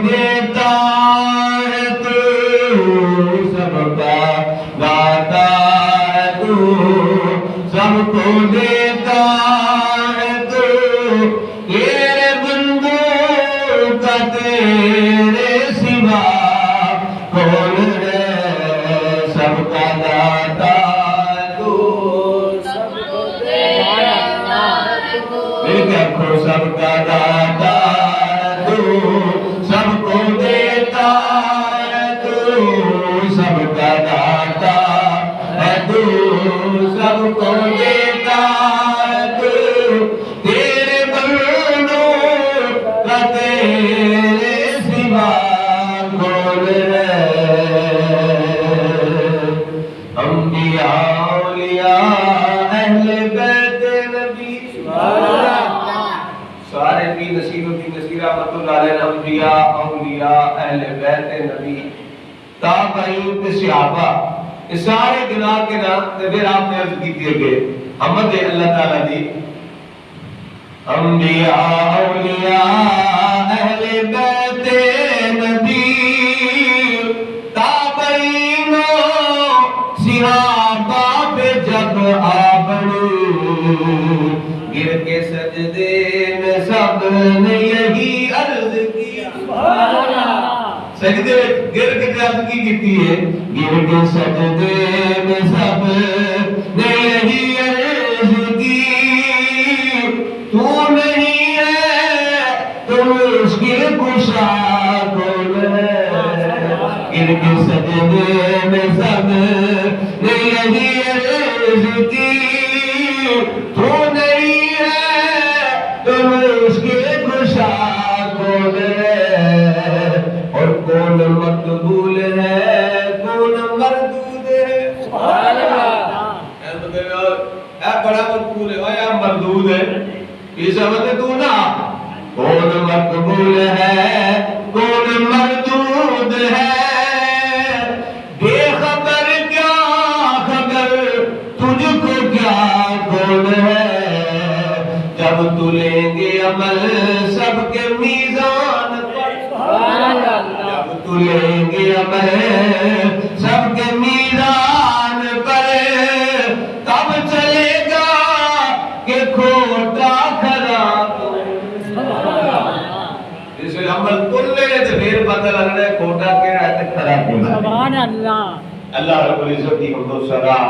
دیتا ہے تو سب کا داتا ہے تو سب کو دیتا ہے تو تیرے بندوں کا تیرے سوا کون ہے سب کا داتا ہے تو سب کو دیتا ہے تو سب کا داتا ہے تو سب کو دیتا ہے تو سب کا داتا ہے تو سب کو دیتا ہے تو تیرے بندوں کا تیرے سوا کون ہے انبیاء اولیاء اہل بیت نبی سارے بھی نصیر الدین نصیر رحمۃ اللہ علیہ انبیاء اولیاء اہل بیت نبی تابعین تے صحابہ یہ سارے گناہ کے نام تے پھر آپ نے عرض کی تھی کہ حمد اللہ تعالیٰ دی انبیاء اولیاء اہل بیت نبی تابعین صحابہ پہ جب آبڑو گر کے سجدے میں سب نے یہی عرض کی سجدے گر کے عرض کی ہے گر کے سجدے میں سب نے یہی عرض کی تو نہیں ہے تو مشکل کشا کون ہے گر کے سجدے میں سب نے یہی عرض کی تو نہیں ہے تو مشکل کشا کون ہے اور کون مقبول ہے کون مردود ہے اے بڑا مقبول ہے یا مردود ہے یہ سمجھ تو نا کون مقبول ہے کون مردود ہے بے خبر کیا خبر تجھ کو کیا کون ہے جب تلیں گے عمل سب کے میزان پر جب تلیں گے عمل سب کے میزان پر تب چلے گا کہ کھوٹا کھرا اس میں عمل کر لے تو پھر پتہ لگ رہا ہے کھوٹا کیا ہے کھرا کیا. سبحان اللہ. اللہ رب العزت کی حمد و ثنا.